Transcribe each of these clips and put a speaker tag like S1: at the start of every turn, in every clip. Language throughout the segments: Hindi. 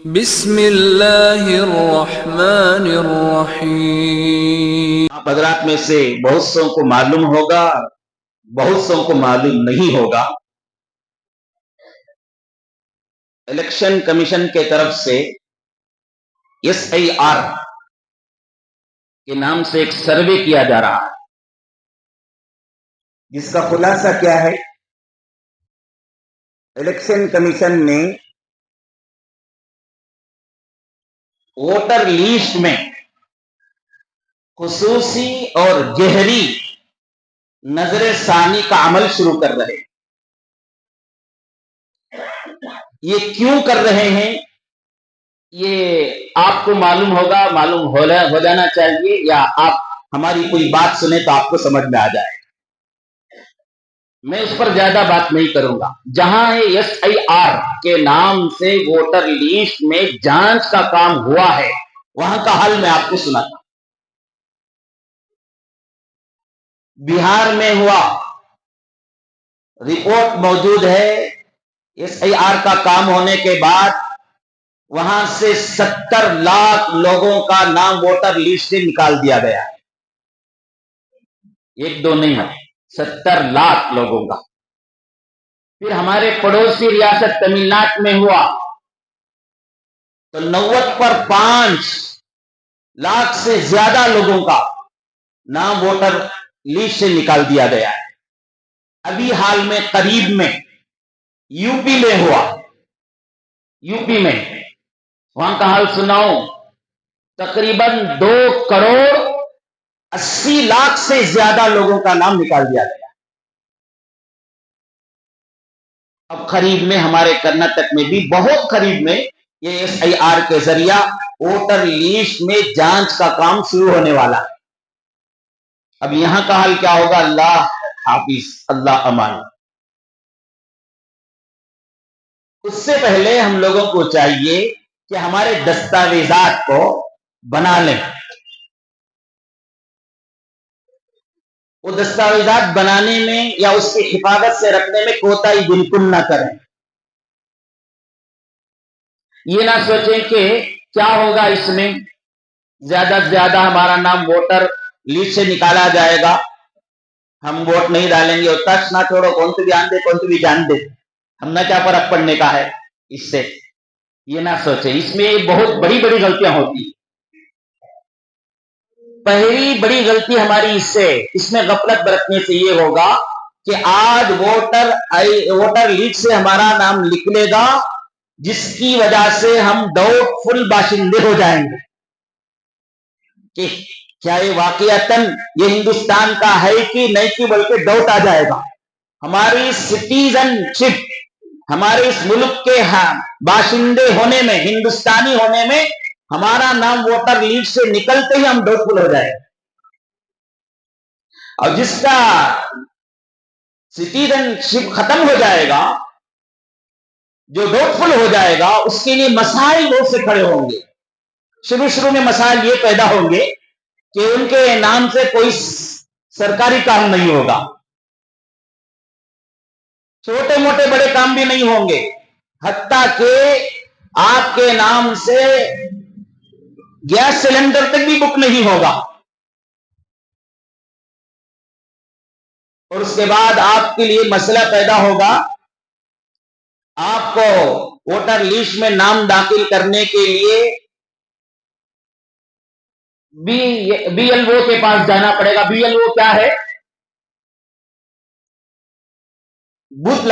S1: बिस्मिल्लाहिर्रहमानिर्रहीम।
S2: आप हजरात में से बहुत सौ को मालूम होगा, बहुत सौ को मालूम नहीं होगा। इलेक्शन कमीशन के तरफ से SIR के नाम से एक सर्वे किया जा रहा है, जिसका खुलासा क्या है? इलेक्शन कमीशन ने वोटर लिस्ट में खुसूसी और गहरी नजर सानी का अमल शुरू कर रहे हैं। ये क्यों कर रहे हैं, ये आपको मालूम होगा, मालूम हो जाना चाहिए, या आप हमारी कोई बात सुने तो आपको समझ में आ जाए। मैं उस पर ज्यादा बात नहीं करूंगा। जहां है SIR के नाम से वोटर लिस्ट में जांच का काम हुआ है, वहां का हल मैं आपको सुनाता। बिहार में हुआ, रिपोर्ट मौजूद है। SIR का काम होने के बाद वहां से 70 लाख लोगों का नाम वोटर लिस्ट से निकाल दिया गया है। एक दो नहीं है, 70 लाख लोगों का। फिर हमारे पड़ोसी रियासत तमिलनाडु में हुआ तो 90 लाख से ज्यादा लोगों का नाम वोटर लिस्ट से निकाल दिया गया है। अभी हाल में करीब में यूपी में हुआ, यूपी में, वहां का हाल सुनाओ। तकरीबन 2 करोड़ 80 लाख से ज्यादा लोगों का नाम निकाल दिया गया। अब करीब में हमारे कर्नाटक में भी, बहुत करीब में, ये SIR के जरिया वोटर लिस्ट में जांच का काम शुरू होने वाला है। अब यहां का हाल क्या होगा, अल्लाह हाफिज, अल्लाह अमान। उससे पहले हम लोगों को चाहिए कि हमारे दस्तावेजात को बना लें। वो दस्तावेजात बनाने में या उसकी हिफाजत से रखने में कोताही बिल्कुल ना करें। ये ना सोचें कि क्या होगा, इसमें ज्यादा से ज्यादा हमारा नाम वोटर लिस्ट से निकाला जाएगा, हम वोट नहीं डालेंगे, और टच ना छोड़ो, कौन सी भी जान दे, कौन सी भी जान दे, हमने क्या फर्क पड़ने का है इससे। ये ना सोचें, इसमें बहुत बड़ी बड़ी गलतियां होती है। पहली बड़ी गलती हमारी इसमें गफलत बरतने से ये होगा कि आज वोटर लिस्ट से हमारा नाम निकलेगा, जिसकी वजह से हम डाउटफुल बाशिंदे हो जाएंगे कि क्या ये वाकईतन ये हिंदुस्तान का है कि नहीं, कि बल्कि डाउट आ जाएगा। हमारी सिटीजनशिप, हमारे इस मुल्क के बाशिंदे होने में, हिंदुस्तानी होने में, हमारा नाम वोटर लिस्ट से निकलते ही हम डाउटफुल हो जाएंगे। और जिसका सिटीजनशिप खत्म हो जाएगा, जो डाउटफुल हो जाएगा, उसके लिए मसाइल बहुत से खड़े होंगे। शुरू शुरू में मसाइल ये पैदा होंगे कि उनके नाम से कोई सरकारी काम नहीं होगा, छोटे मोटे बड़े काम भी नहीं होंगे, हत्ता के आपके नाम से गैस सिलेंडर तक भी बुक नहीं होगा। और उसके बाद आपके लिए मसला पैदा होगा, आपको वोटर लिस्ट में नाम दाखिल करने के लिए BLO के पास जाना पड़ेगा। BLO क्या है? बूथ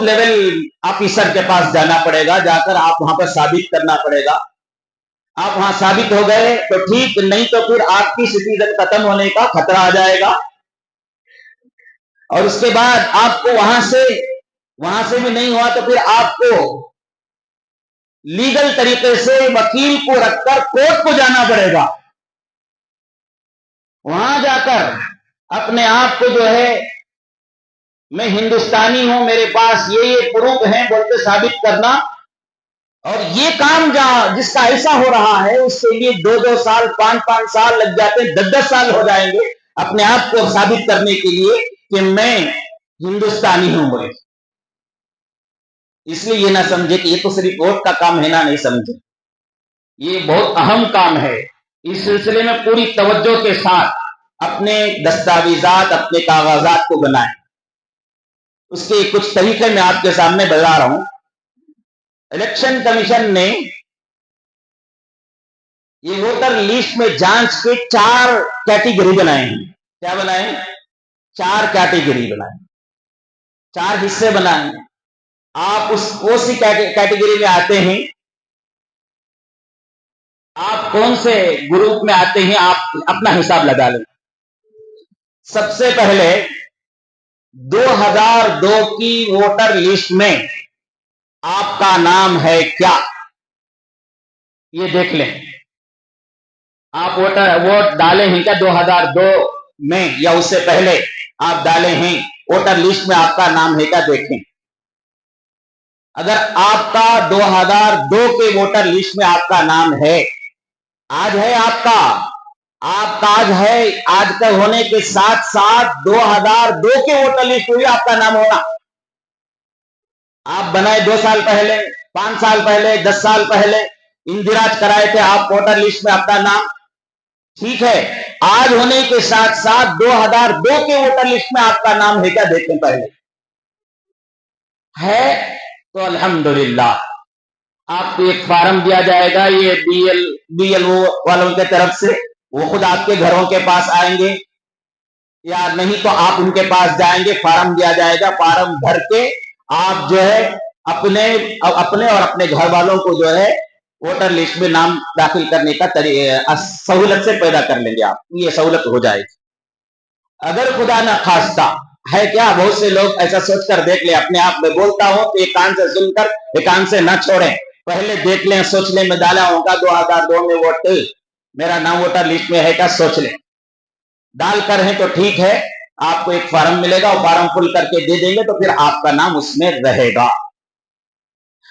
S2: लेवल ऑफिसर के पास जाना पड़ेगा, जाकर आप वहां पर साबित करना पड़ेगा। आप वहां साबित हो गए तो ठीक, नहीं तो फिर आपकी सिटीजन खत्म होने का खतरा आ जाएगा। और उसके बाद आपको वहां से भी नहीं हुआ तो फिर आपको लीगल तरीके से वकील को रखकर कोर्ट को जाना पड़ेगा। वहां जाकर अपने आप को जो है, मैं हिंदुस्तानी हूं, मेरे पास ये प्रूफ है बोल के साबित करना। और ये काम जिसका ऐसा हो रहा है, उसके लिए 2-2 साल, 5-5 साल लग जाते हैं, 10-10 साल हो जाएंगे अपने आप को साबित करने के लिए कि मैं हिंदुस्तानी हूं बोले। इसलिए ये ना समझे कि ये तो सिर्फ वोट का काम है, ना नहीं समझे, ये बहुत अहम काम है। इस सिलसिले में पूरी तवज्जो के साथ अपने दस्तावेजात, अपने कागजात को बनाएं। उसके कुछ तरीके मैं आपके सामने बता रहा हूं। इलेक्शन कमीशन ने ये वोटर लिस्ट में जांच के 4 कैटेगरी बनाए हैं। क्या बनाए? 4 कैटेगरी बनाए, 4 हिस्से बनाए। आप उस सी कैटेगरी में आते हैं, आप कौन से ग्रुप में आते हैं, आप अपना हिसाब लगा लें। सबसे पहले 2002 की वोटर लिस्ट में आपका नाम है क्या, ये देख लें। आप वोट डाले हैं क्या 2002 में, या उससे पहले आप डाले हैं, वोटर लिस्ट में आपका नाम है क्या, देखें। अगर आपका 2002 के वोटर लिस्ट में आपका नाम है, आज है आपका आज है, आज का होने के साथ साथ 2002 के वोटर लिस्ट में भी आपका नाम होना। आप बनाए 2 साल पहले, 5 साल पहले, 10 साल पहले इंदिराज कराए थे आप वोटर लिस्ट में अपना नाम, ठीक है। आज होने के साथ साथ 2002 के वोटर लिस्ट में आपका नाम है क्या, देखें पहले। है तो अल्हम्दुलिल्लाह। आपको एक फार्म दिया जाएगा, ये बीएलओ वालों की तरफ से, वो खुद आपके घरों के पास आएंगे, या नहीं तो आप उनके पास जाएंगे, फार्म दिया जाएगा, फार्म भर के आप जो है अपने अपने और अपने घर वालों को जो है वोटर लिस्ट में नाम दाखिल करने का सहूलत से पैदा कर लेंगे आप, ये सहूलत हो जाएगी। अगर खुदा न खास्ता है क्या, बहुत से लोग ऐसा सोचकर देख ले, अपने आप में बोलता हूं तो एक कान से सुनकर एक कान से न छोड़ें, पहले देख लें, सोच लें, मैं डाला होगा 2002 में वोट, मेरा नाम वोटर लिस्ट में है क्या, सोच लें। डालकर है तो ठीक है, आपको एक फॉर्म मिलेगा, वो फॉर्म फुल करके दे देंगे तो फिर आपका नाम उसमें रहेगा।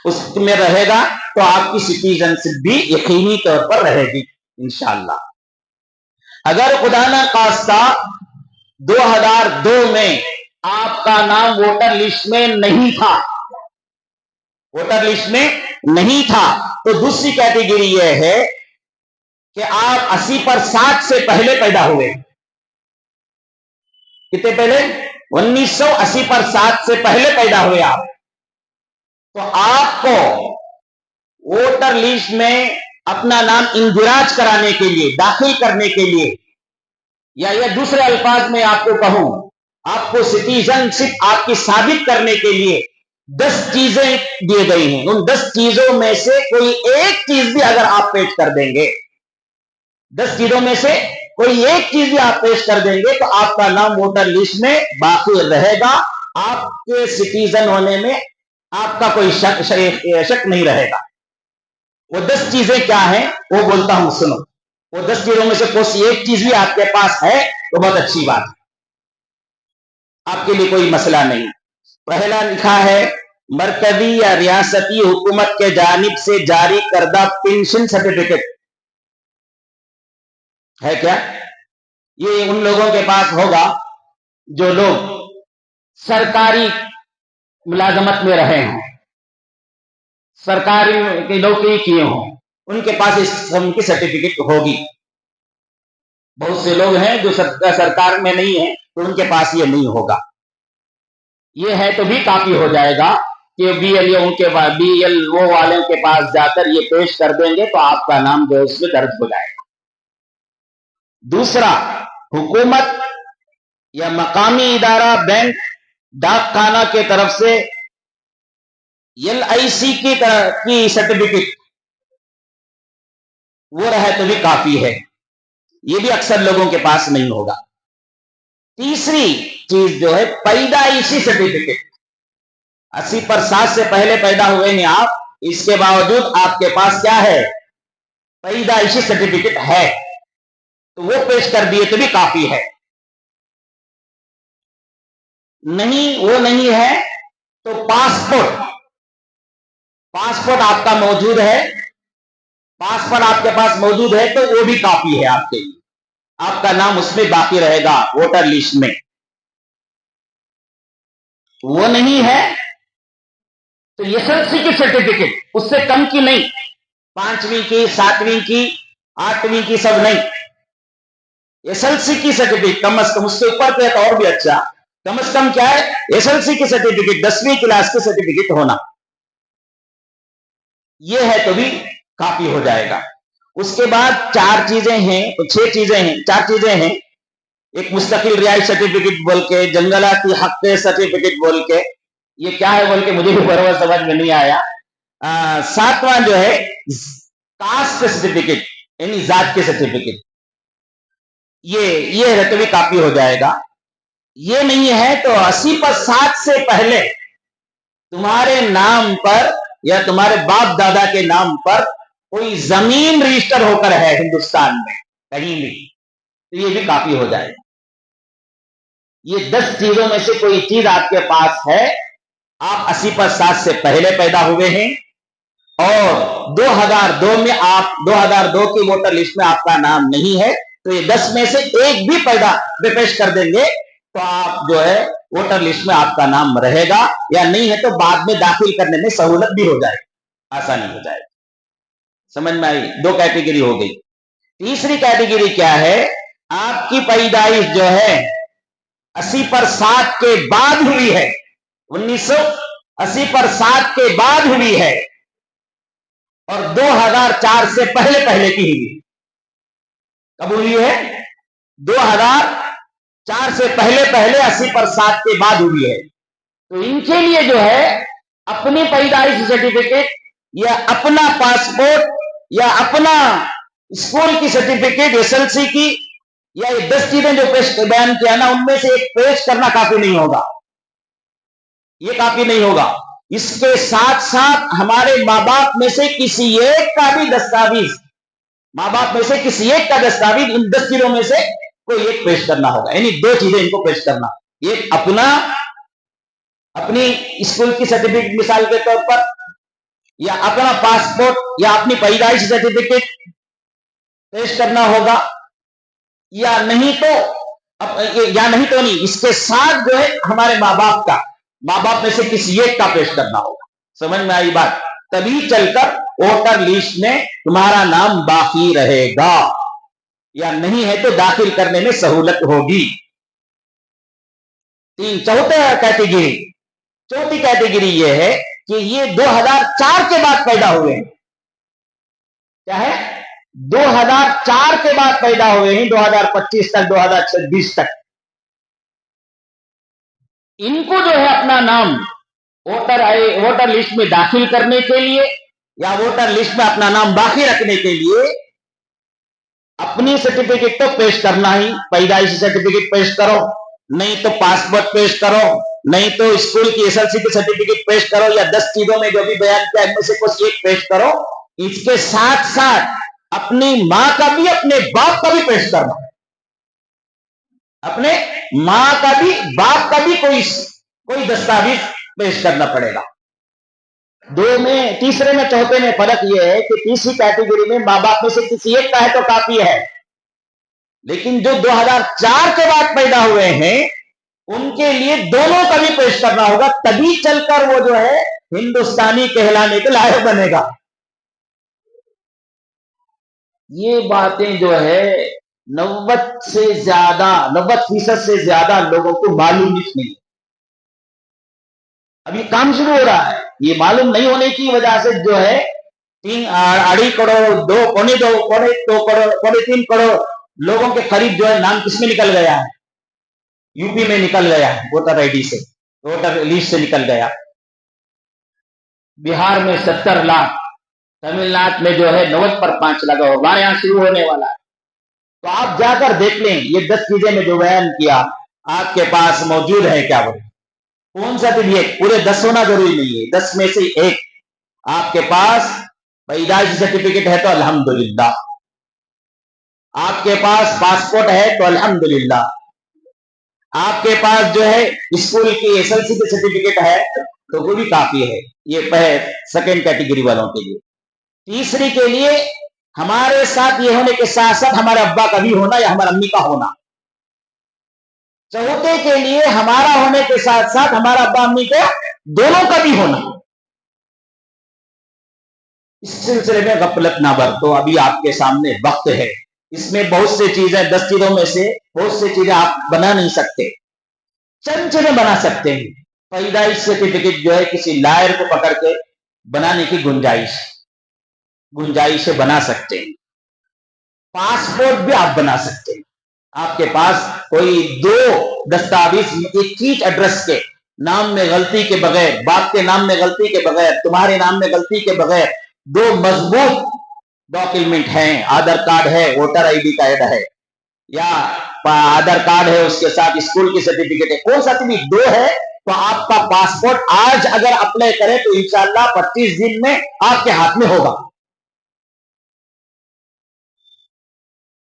S2: उसमें रहेगा तो आपकी सिटीजनशिप भी यकीनी तौर पर रहेगी इंशाअल्लाह। अगर खुदा ना खास्ता 2002 में आपका नाम वोटर लिस्ट में नहीं था, वोटर लिस्ट में नहीं था, तो दूसरी कैटेगरी यह है कि आप 80% से पहले पैदा हुए। कितने पहले? 1980% से पहले पैदा हुए आप, तो आपको वोटर लिस्ट में अपना नाम इंदिराज कराने के लिए, दाखिल करने के लिए, या दूसरे अल्फाज में आपको कहूं, आपको सिटीजनशिप आपकी साबित करने के लिए 10 चीजें दी गई हैं। उन 10 चीजों में से कोई एक चीज भी अगर आप पेश कर देंगे, 10 चीजों में से कोई एक चीज भी आप पेश कर देंगे तो आपका नाम वोटर लिस्ट में बाकी रहेगा, आपके सिटीजन होने में आपका कोई शक नहीं रहेगा। वो 10 चीजें क्या हैं वो बोलता हूं, सुनो। वो 10 चीजों में से कोई एक चीज भी आपके पास है तो बहुत अच्छी बात है, आपके लिए कोई मसला नहीं। पहला लिखा है, मरकजी या रियासती हुकूमत के जानिब से जारी करदा पेंशन सर्टिफिकेट है क्या? ये उन लोगों के पास होगा जो लोग सरकारी मुलाजमत में रहे हों, सरकारी की नौकरी किए हों, उनके पास इस किस्म की सर्टिफिकेट होगी। बहुत से लोग हैं जो सरकार में नहीं है तो उनके पास ये नहीं होगा। ये है तो भी काफी हो जाएगा कि बीएलओ वाले के पास जाकर ये पेश कर देंगे तो आपका नाम जो उसमें दर्ज हो जाएगा। दूसरा, हुकूमत या मकामी इदारा, बैंक, डाक खाना के तरफ से एलआईसी की सर्टिफिकेट वो रहे तो भी काफी है, ये भी अक्सर लोगों के पास नहीं होगा। तीसरी चीज जो है पैदाइशी सर्टिफिकेट, 80% से पहले पैदा हुए हैं आप, इसके बावजूद आपके पास क्या है, पैदाइशी सर्टिफिकेट है, तो वो पेश कर दिए तो भी काफी है। नहीं, वो नहीं है तो पासपोर्ट, पासपोर्ट आपका मौजूद है, पासपोर्ट आपके पास मौजूद है तो वो भी काफी है आपके लिए, आपका नाम उसमें बाकी रहेगा वोटर लिस्ट में। वो नहीं है तो एसएलसी की सर्टिफिकेट, उससे कम की नहीं, 5वीं की, 7वीं की, 8वीं की सब नहीं, एसएलसी की सर्टिफिकेट कम से कम, उसके ऊपर पे तो और भी अच्छा, कम से कम क्या है, एसएलसी की सर्टिफिकेट, 10वीं क्लास की सर्टिफिकेट होना, ये है तो भी काफी हो जाएगा। उसके बाद 4 चीजें हैं, तो 6 चीजें हैं, 4 चीजें हैं। एक मुस्तकिल रिहाइश सर्टिफिकेट बोल के, जंगलाती हक सर्टिफिकेट बोल के, ये क्या है बोल के मुझे भी बराबर समझ में नहीं आया। 7वां जो है कास्ट सर्टिफिकेट, यानी जात के सर्टिफिकेट, ये है तो भी काफी हो जाएगा। ये नहीं है तो 80 पर 60 से पहले तुम्हारे नाम पर या तुम्हारे बाप दादा के नाम पर कोई जमीन रजिस्टर होकर है हिंदुस्तान में कहीं भी, तो ये भी काफी हो जाएगा। ये 10 चीजों में से कोई चीज आपके पास है, आप 80 पर 60 से पहले पैदा हुए हैं और 2002 में आप 2002 की वोटर लिस्ट में आपका नाम नहीं है, तो ये 10 में से एक भी पैदा पेश कर देंगे तो आप जो है वोटर लिस्ट में आपका नाम रहेगा, या नहीं है तो बाद में दाखिल करने में सहूलत भी हो जाएगी, आसानी हो जाएगी। समझ में आई? 2 कैटेगरी हो गई। तीसरी कैटेगरी क्या है, आपकी पैदाइश जो है 80 पर 60 के बाद हुई है, 1980 पर 60 के बाद हुई है और 2004 से पहले पहले की हुई। कब हुई है? 2004 से पहले पहले, 80 पर 60 के बाद हुई है। तो इनके लिए जो है अपनी पैदाइश सर्टिफिकेट या अपना पासपोर्ट या अपना स्कूल की सर्टिफिकेट, एसएलसी की, या ये 10 चीजें जो पेश बयान किया ना, उनमें से एक पेश करना काफी नहीं होगा, ये काफी नहीं होगा। इसके साथ साथ हमारे माँ बाप में से किसी एक का भी दस्तावेज, माँ बाप में से किसी एक का दस्तावेज इन 10 चीजों में से कोई एक पेश करना होगा, यानी 2 चीजें इनको पेश करना, एक अपना अपनी स्कूल की सर्टिफिकेट मिसाल के तौर पर, या अपना पासपोर्ट या अपनी पैदाइश सर्टिफिकेट पेश करना होगा, या नहीं तो नहीं, इसके साथ जो है हमारे माँ बाप में से किसी एक का पेश करना होगा। समझ में आई बात? तभी चलकर वोटर लिस्ट में तुम्हारा नाम बाकी रहेगा, या नहीं है तो दाखिल करने में सहूलत होगी। चौथी कैटेगरी ये है कि ये 2004 के बाद पैदा हुए हैं। क्या है? 2004 के बाद पैदा हुए हैं, 2025 तक, 2026 तक। इनको जो है अपना नाम वोटर लिस्ट में दाखिल करने के लिए या वोटर लिस्ट में अपना नाम बाकी रखने के लिए अपनी सर्टिफिकेट तो पेश करना ही, पैदाइशी सर्टिफिकेट पेश करो, नहीं तो पासपोर्ट पेश करो, नहीं तो स्कूल की एसएलसी की सर्टिफिकेट पेश करो, या 10 चीजों में जो भी बयान किया इनमें से कुछ एक पेश करो। इसके साथ साथ अपनी मां का भी, अपने बाप का भी पेश करना, अपने मां का भी, बाप का भी कोई दस्तावेज पेश करना पड़ेगा। 2 में, तीसरे में चौथे में फर्क यह है कि तीसरी कैटेगरी में मां बाप में से किसी एक का है तो काफी है, लेकिन जो 2004 के बाद पैदा हुए हैं उनके लिए दोनों का भी पेश करना होगा, तभी चलकर वो जो है हिंदुस्तानी कहलाने के लायक बनेगा। ये बातें जो है 90% से ज्यादा लोगों को मालूम नहीं। अभी काम शुरू हो रहा है, ये मालूम नहीं होने की वजह से जो है 3.5 करोड़, 3 करोड़ लोगों के करीब जो है नाम किसमें निकल गया है? यूपी में निकल गया है, वोटर आईडी से, वोटर लिस्ट से निकल गया। बिहार में 70 लाख, तमिलनाडु में जो है 90 पर 5 लगा हो, हमारे यहां शुरू होने वाला है। तो आप जाकर देख लें, ये 10 चीजें में जो बयान किया आपके पास मौजूद है क्या? बोले कौन सा भी एक, पूरे 10 होना जरूरी नहीं है, 10 में से एक आपके पास पैदाइश सर्टिफिकेट है तो अल्हम्दुलिल्लाह, आपके पास पासपोर्ट है तो अल्हम्दुलिल्लाह, आपके पास जो है स्कूल की एसएलसी की सर्टिफिकेट है तो वो भी काफी है। ये सेकेंड कैटेगरी वालों के लिए। तीसरी के लिए हमारे साथ ये होने के साथ साथ हमारे अब्बा का भी होना या हमारे अम्मी का होना। चौथे के लिए हमारा होने के साथ साथ हमारा अब्बा अम्मी का दोनों का भी होना। इस सिलसिले में गफलत ना बरतो। अभी आपके सामने वक्त है, इसमें बहुत सी चीजें, 10 चीजों में से बहुत सी चीजें आप बना नहीं सकते, चंद चीजें बना सकते हैं। पैदाइश सर्टिफिकेट जो है किसी लायर को पकड़ के बनाने की गुंजाइश से बना सकते हैं। पासपोर्ट भी आप बना सकते हैं। आपके पास कोई दो दस्तावेज एक ही एड्रेस के, नाम में गलती के बगैर, बाप के नाम में गलती के बगैर, तुम्हारे नाम में गलती के बगैर दो मजबूत डॉक्यूमेंट हैं, आधार कार्ड है, वोटर आईडी कार्ड है, या आधार कार्ड है, उसके साथ स्कूल की सर्टिफिकेट है, कौन सा भी दो है, तो आपका पासपोर्ट आज अगर अप्लाई करें तो इंशाल्लाह 25 दिन में आपके हाथ में होगा।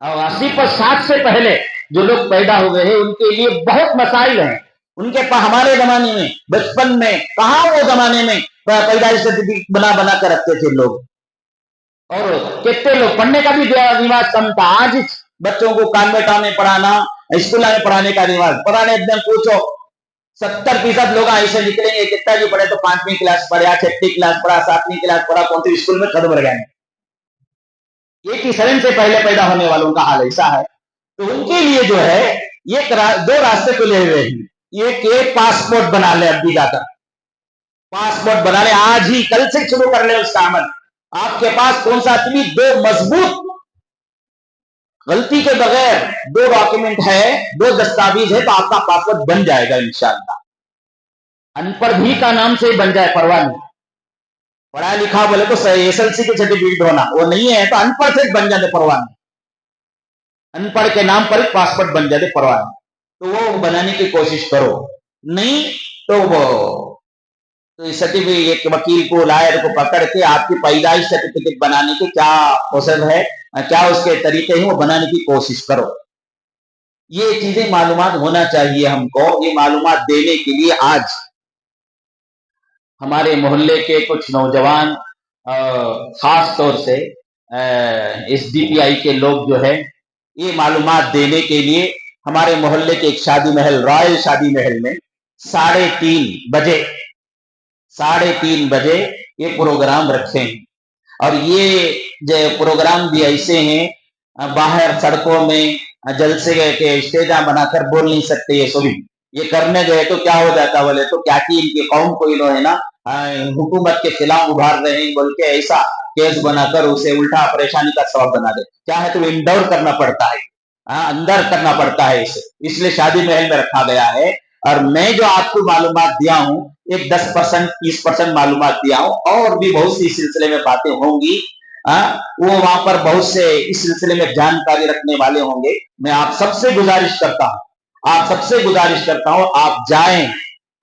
S2: और 80 से पहले जो लोग पैदा हुए हैं उनके लिए बहुत मसाइल हैं। उनके पास हमारे जमाने में, बचपन में, कहा वो जमाने में पैदाइश सर्टिफिकेट बना बना कर रखते थे लोग, और कितने लोग, पढ़ने का भी रिवाज कम था। आज बच्चों को कान्वेटा में पढ़ाना, स्कूल में पढ़ाने का रिवाज, पढ़ाने एकदम पूछो 70% लोग ऐसे निकलेंगे, कितना जी पढ़े तो 5वीं क्लास पढ़ा, 6वीं क्लास पढ़ा, 7वीं क्लास पढ़ा, कौन सी स्कूल में खत्म रह गए। 87 से पहले पैदा होने वालों का हाल ऐसा है। तो उनके लिए जो है ये दो रास्ते खुले हुए हैं। एक पासपोर्ट बना ले, अभी जाकर पासपोर्ट बना ले, आज ही कल से शुरू कर ले उसका अमल। आपके पास कौन सा भी दो मजबूत, गलती के बगैर दो डॉक्यूमेंट है, दो दस्तावेज है, तो आपका पासपोर्ट बन जाएगा इंशाअल्लाह। अनपढ़ भी का नाम से ही बन जाए, परवाह नहीं। पढ़ा लिखा बोले तो एसएलसी के सर्टिफिकेट होना, वो नहीं है तो अनपढ़ से बन जाते, परवाह नहीं। अनपढ़ के नाम पर पासपोर्ट बन जाते, परवाह नहीं। तो वो बनाने की कोशिश करो, नहीं तो वो तो सर्टिफिकेट वकील को, लायर को पकड़ के आपकी पैदाइश सर्टिफिकेट बनाने के क्या प्रोसेस है, क्या उसके तरीके हैं, वो बनाने की कोशिश करो। ये चीजें मालूमात होना चाहिए हमको। ये मालूमात देने के लिए आज हमारे मोहल्ले के कुछ नौजवान, खास तौर से एसडीपीआई के लोग जो है, ये मालूमात देने के लिए हमारे मोहल्ले के एक शादी महल, रॉयल शादी महल में 3:30 बजे ये प्रोग्राम रखे हैं। और ये जो प्रोग्राम भी ऐसे हैं, बाहर सड़कों में जलसे के स्टेजा बनाकर बोल नहीं सकते ये सभी। ये करने गए तो क्या हो जाता बोले तो, क्या कि इनकी कौम को इन्होंने ना हुकूमत के खिलाफ उभार रहे हैं बोल के ऐसा केस बनाकर उसे उल्टा परेशानी का सबब बना दे। क्या है तो इंडोर करना पड़ता है, अंदर करना पड़ता है इसे, इसलिए शादी महल में रखा गया है। और मैं जो आपको मालूमात दिया हूं, एक 10% 20% मालूमात दिया हूं, और भी बहुत सी सिलसिले में बातें होंगी। वो वहां पर बहुत से इस सिलसिले में जानकारी रखने वाले होंगे। मैं आप सबसे गुजारिश करता हूं, आप जाएं,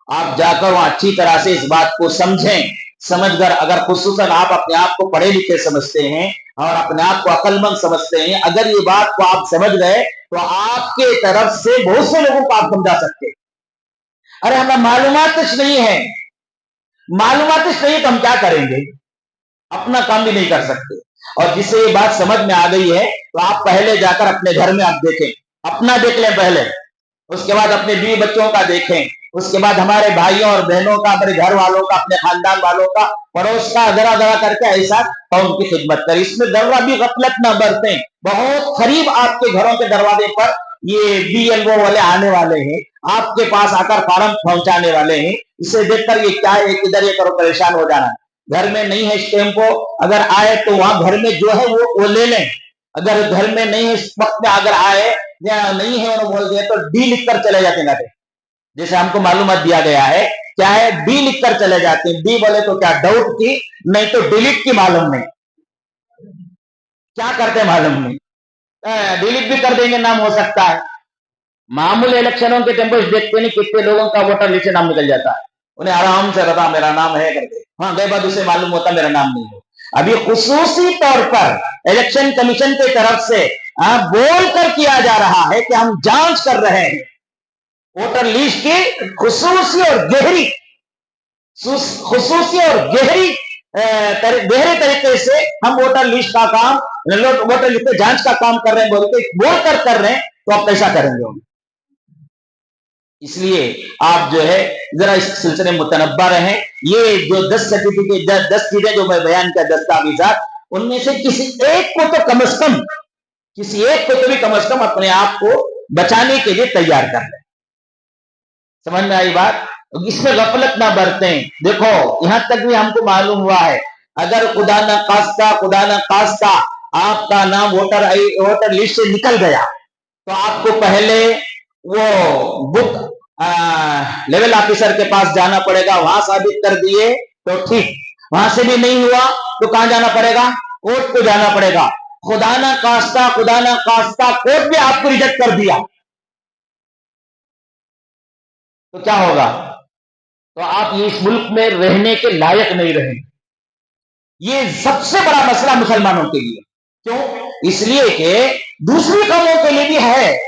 S2: आप जाकर वहां अच्छी तरह से इस बात को समझें। समझकर अगर खुसूसन आप अपने आप को पढ़े लिखे समझते हैं और अपने आप को अक्लमंद समझते हैं, अगर ये बात को आप समझ गए तो आपके तरफ से बहुत से लोगों को आप समझा सकते हैं। अरे हमें मालूमात नहीं है, तो हम क्या करेंगे, अपना काम भी नहीं कर सकते। और जिससे ये बात समझ में आ गई है तो आप पहले जाकर अपने घर में आप देखें, अपना देख लें पहले, उसके बाद अपने बीवी बच्चों का देखें, उसके बाद हमारे भाइयों और बहनों का, अपने घर वालों का, अपने खानदान वालों का, पड़ोस का, जरा जरा करके ऐसा कौम की खिदमत करें। इसमें जरा भी गफलत न बरतें। बहुत करीब आपके घरों के दरवाजे पर ये बीएलओ वाले आने वाले हैं, आपके पास आकर फार्म पहुंचाने वाले हैं। इसे देखकर ये क्या है, किधर ये करो, परेशान हो जाना। घर में नहीं है टेम्पो, अगर आए तो वहां घर में जो है वो ले लें। अगर घर में नहीं है इस वक्त में, अगर आए या नहीं है उन्होंने बोल दिया तो डी लिख कर चले जाते हैं। जैसे हमको मालूमात दिया गया है, क्या है, डी लिख कर चले जाते हैं। डी बोले तो क्या, डाउट की, नहीं तो डिलीट की, मालूम नहीं क्या करते मालूम नहीं, डिलीट भी कर देंगे, नाम हो सकता है। मामूली इलेक्शनों के टेम्पो देखते नहीं कितने लोगों का वोटर लिस्ट से नाम निकल जाता है, उन्हें आराम से रहता मेरा नाम है करके, हाँ गए बाद उसे मालूम होता मेरा नाम नहीं है। अभी खुसूसी तौर पर इलेक्शन कमीशन की तरफ से बोलकर किया जा रहा है कि हम जांच कर रहे हैं वोटर लिस्ट की खुसूसी और गहरी गहरे तरीके से हम वोटर लिस्ट का काम, वोटर लिस्ट जांच का काम कर रहे हैं, बोलकर कर रहे हैं, तो आप कैसा करेंगे। इसलिए आप जो है जरा इस सिलसिले में मुतनब्बा रहें। ये जो 10 सर्टिफिकेट 10 चीजें जो मैं बयान किया, दस्तावेजात, उनमें से किसी एक को तो कम से कम, किसी एक को तो भी कम से कम अपने आप को बचाने के लिए तैयार कर लें। समझ में आई बात? इसमें गफलत ना बरतें। देखो यहां तक भी हमको मालूम हुआ है, अगर खुदा न खास्ता आपका नाम वोटर लिस्ट से निकल गया तो आपको पहले वो बुक लेवल ऑफिसर के पास जाना पड़ेगा, वहां साबित कर दिए तो ठीक, वहां से भी नहीं हुआ तो कहां जाना पड़ेगा? कोर्ट को जाना पड़ेगा। खुदा न खास्ता कोर्ट भी आपको रिजेक्ट कर दिया तो क्या होगा? तो आप ये इस मुल्क में रहने के लायक नहीं रहेंगे। ये सबसे बड़ा मसला मुसलमानों के लिए। क्यों? इसलिए कि दूसरी कौमों के लिए भी है।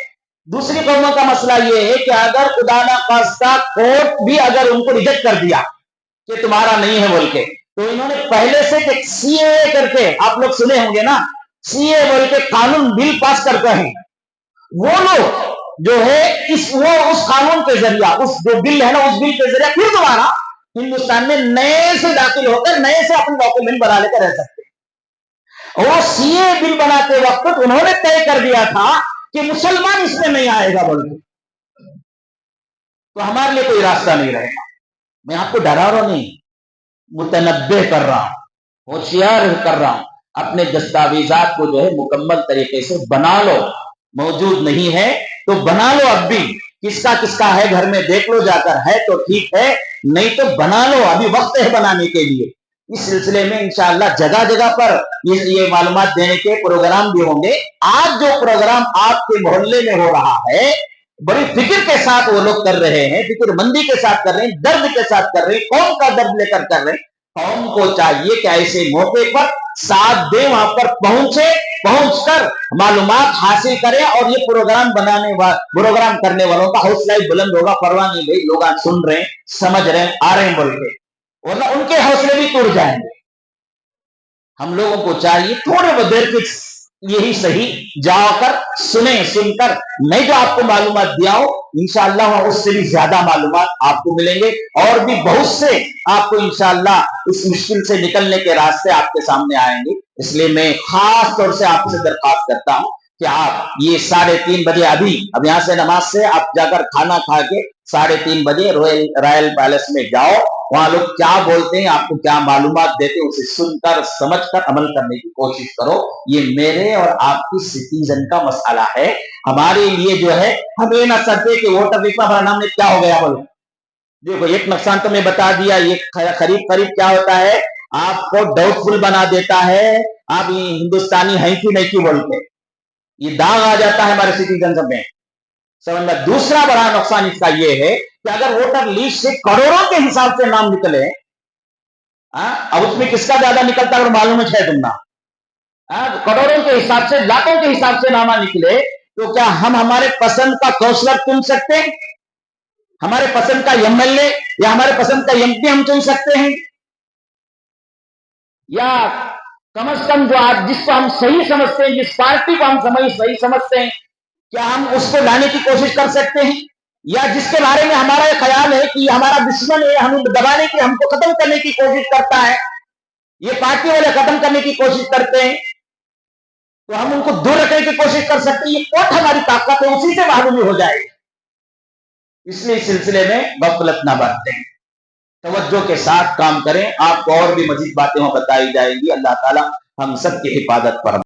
S2: दूसरी कौमों का मसला यह है कि अगर खुदा ना खास्ता कोर्ट भी अगर उनको रिजेक्ट कर दिया कि तुम्हारा नहीं है बोल के, तो इन्होंने पहले से सीए करके, आप लोग सुने होंगे ना, सीए बोल के कानून बिल पास करते हैं। वो लोग जो है उस कानून के जरिया, उस जो बिल है ना, उस बिल के जरिया फिर दोबारा हिंदुस्तान में नए से दाखिल होकर नए से अपने डॉक्यूमेंट बना लेकर रह सकते हैं। और सीए बिल बनाते वक्त उन्होंने तय कर दिया था कि मुसलमान इसमें नहीं आएगा बोल के, तो हमारे लिए कोई रास्ता नहीं रहेगा। मैं आपको डरा रहा नहीं, मुतनब्बे कर रहा हूं, होशियार कर रहा हूं। अपने दस्तावेजात को जो है मुकम्मल तरीके से बना लो। मौजूद नहीं है तो बना लो, अब भी किसका किसका है घर में देख लो जाकर, है तो ठीक है, नहीं तो बना लो, अभी वक्त है बनाने के लिए। इस सिलसिले में इंशाअल्लाह जगह जगह पर ये मालूमात देने के प्रोग्राम भी होंगे। आज जो प्रोग्राम आपके मोहल्ले में हो रहा है, बड़ी फिक्र के साथ वो लोग कर रहे हैं, फिक्रमंदी के साथ कर रहे हैं, दर्द के साथ कर रहे हैं, कौम का दर्द लेकर कर रहे हैं। कौम को चाहिए कि ऐसे मौके पर साथ दे, वहां पर पहुंचकर मालूमात हासिल करें, और ये प्रोग्राम करने वालों का हौसला ही बुलंद होगा। परवाह नहीं भाई, लोग आज सुन रहे हैं, समझ रहे हैं, आ रहे हैं बोल के, वरना उनके हौसले भी टूट जाएंगे। हम लोगों को चाहिए थोड़े बहुत देर के यही सही जाकर सुनकर, नहीं जो आपको मालूमात दिया हो, इंशाअल्लाह उससे भी ज्यादा मालूमात आपको मिलेंगे, और भी बहुत से आपको इंशाअल्लाह इस मुश्किल से निकलने के रास्ते आपके सामने आएंगे। इसलिए मैं खास तौर से आपसे दरख्वास्त करता हूं कि आप ये 3:30 बजे, अब यहां से नमाज से आप जाकर खाना खा के 3:30 बजे रॉयल पैलेस में जाओ। वहां लोग क्या बोलते हैं, आपको क्या मालूमात देते हैं, उसे सुनकर समझकर अमल करने की कोशिश करो। ये मेरे और आपकी सिटीजन का मसला है। हमारे लिए जो है, हम ये ना सकते कि वोटर लिस्ट में हमारा नाम क्या हो गया बोलो। देखो एक नुकसान तो मैं बता दिया, ये करीब क्या होता है, आपको डाउटफुल बना देता है, आप ये हिंदुस्तानी है कि नहीं की बोलते, ये दाग आ जाता है हमारे सिटीजन में। समझना। दूसरा बड़ा नुकसान इसका यह है कि अगर वोटर लिस्ट से करोड़ों के हिसाब से नाम निकले, अब उसमें किसका ज्यादा निकलता है मालूम है तुमना, करोड़ों के हिसाब से, लाखों के हिसाब से नामा निकले, तो क्या हम हमारे पसंद का काउंसलर चुन सकते हैं? हमारे पसंद का एमएलए या हमारे पसंद का एमपी हम चुन सकते हैं? या कम से कम जो आज जिसको हम सही समझते हैं, जिस पार्टी को हम सही समझते हैं, क्या हम उसको लाने की कोशिश कर सकते हैं? या जिसके बारे में हमारा यह ख्याल है कि हमारा दुश्मन है, हमें दबाने की, हमको खत्म करने की कोशिश करता है, ये पार्टी वाले खत्म करने की कोशिश करते हैं, तो हम उनको दूर रखने की कोशिश कर सकते हैं। ये कौन हमारी ताकत है, उसी से मालूम हो जाएगी। इसलिए इस सिलसिले में गफलत ना बरतें, तवज्जो के साथ काम करें। आपको और भी मजीद बातें बताई जाएंगी। अल्लाह ताला हम सब की हिफाजत फरमाए।